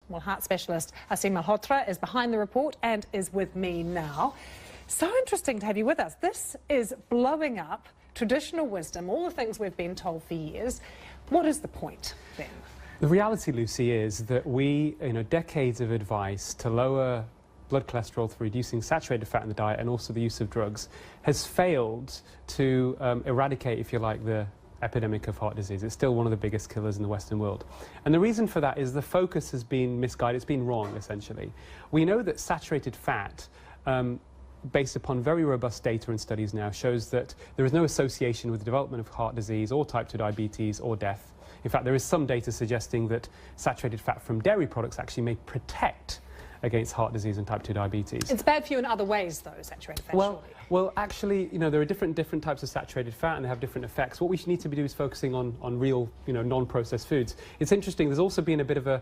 well, heart specialist Asim Malhotra is behind the report and is with me now. So interesting to have you with us. This is blowing up traditional wisdom, all the things we've been told for years. What is the point then? The reality, Lucy, is that decades of advice to lower blood cholesterol through reducing saturated fat in the diet and also the use of drugs has failed to eradicate, if you like, the epidemic of heart disease. It's still one of the biggest killers in the Western world. And the reason for that is the focus has been misguided. It's been wrong, essentially. We know that saturated fat, based upon very robust data and studies now, shows that there is no association with the development of heart disease or type 2 diabetes or death. In fact, there is some data suggesting that saturated fat from dairy products actually may protect against heart disease and type 2 diabetes. It's bad for you in other ways, though, saturated fat, Well, actually, there are different types of saturated fat, and they have different effects. What we need to be doing is focusing on real, non-processed foods. It's interesting, there's also been a bit of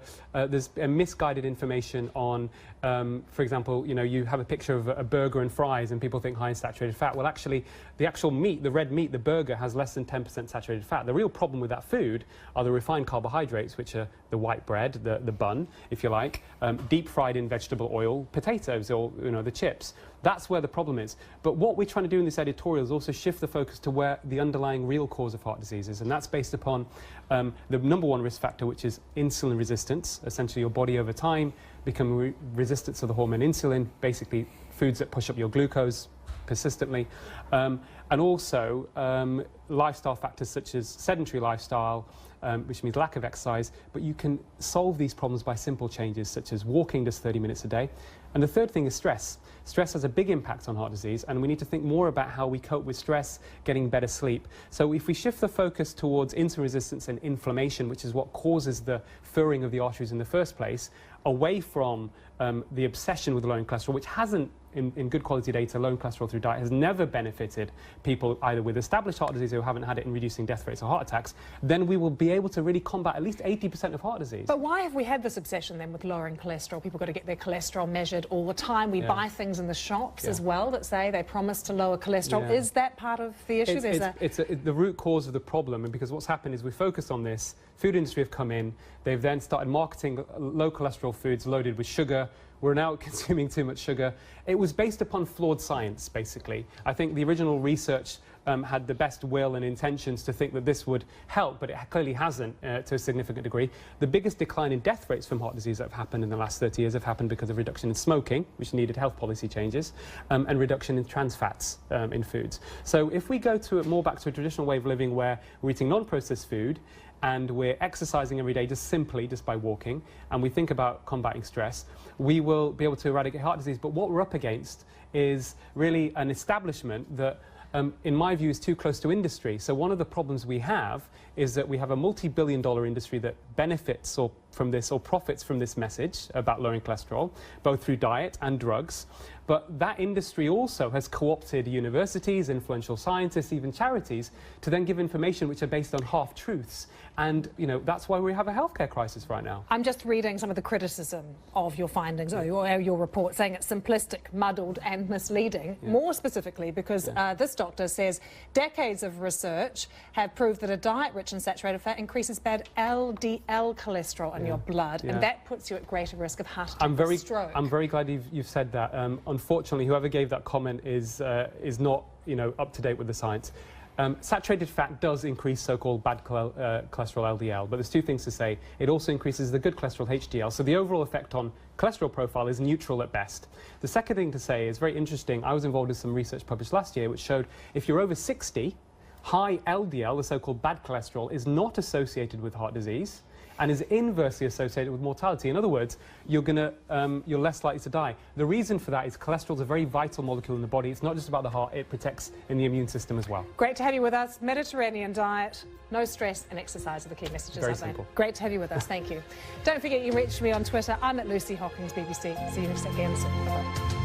there's a misguided information on, for example, you have a picture of a burger and fries, and people think high in saturated fat. Well, actually, the actual meat, the red meat, the burger, has less than 10% saturated fat. The real problem with that food are the refined carbohydrates, which are the white bread, the bun, if you like, deep fried in vegetable oil, potatoes, or the chips. That's where the problem is. But what we're trying to do in this editorial is also shift the focus to where the underlying real cause of heart disease is, and that's based upon the #1 risk factor, which is insulin resistance. Essentially, your body over time becoming resistant to the hormone insulin, basically foods that push up your glucose persistently, and also lifestyle factors such as sedentary lifestyle, which means lack of exercise. But you can solve these problems by simple changes such as walking just 30 minutes a day. And the third thing is stress. Stress has a big impact on heart disease, and we need to think more about how we cope with stress, getting better sleep. So if we shift the focus towards insulin resistance and inflammation, which is what causes the furring of the arteries in the first place, away from the obsession with lowering cholesterol, which hasn't, in good quality data, lowering cholesterol through diet has never benefited people either with established heart disease who haven't had it in reducing death rates or heart attacks, then we will be able to really combat at least 80% of heart disease. But why have we had this obsession then with lowering cholesterol? People got to get their cholesterol measured all the time. We buy things in the shops as well that say they promise to lower cholesterol. Is that part of the issue? It's the root cause of the problem, and because what's happened is we focused on this, food industry have come in, they've then started marketing low cholesterol foods loaded with sugar. We're now consuming too much sugar. It was based upon flawed science, basically. I think the original research had the best will and intentions to think that this would help, but it clearly hasn't to a significant degree. The biggest decline in death rates from heart disease that have happened in the last 30 years have happened because of reduction in smoking, which needed health policy changes, and reduction in trans fats in foods. So if we go more back to a traditional way of living where we're eating non-processed food, and we're exercising every day just by walking, and we think about combating stress, we will be able to eradicate heart disease. But what we're up against is really an establishment that, in my view, is too close to industry. So one of the problems we have is that we have a multi-billion-dollar industry that benefits from this or profits from this message about lowering cholesterol, both through diet and drugs. But that industry also has co-opted universities, influential scientists, even charities, to then give information which are based on half-truths. And, that's why we have a healthcare crisis right now. I'm just reading some of the criticism of your findings, or your report, saying it's simplistic, muddled and misleading. More specifically, because this doctor says decades of research have proved that a diet rich in saturated fat increases bad LDL cholesterol in your blood, and that puts you at greater risk of heart attack and stroke. I'm very glad you've said that. Unfortunately, whoever gave that comment is not up to date with the science. Saturated fat does increase so-called bad cholesterol LDL, but there's two things to say. It also increases the good cholesterol HDL, so the overall effect on cholesterol profile is neutral at best. The second thing to say is very interesting. I was involved in some research published last year which showed if you're over 60, high LDL, the so-called bad cholesterol, is not associated with heart disease and is inversely associated with mortality. In other words, you're less likely to die. The reason for that is cholesterol is a very vital molecule in the body. It's not just about the heart, it protects in the immune system as well. Great to have you with us. Mediterranean diet, no stress and exercise are the key messages. Very simple. Great to have you with us. Thank you. Don't forget you reach me on Twitter. I'm at Lucy Hawkins, BBC. See you next again soon. Bye-bye.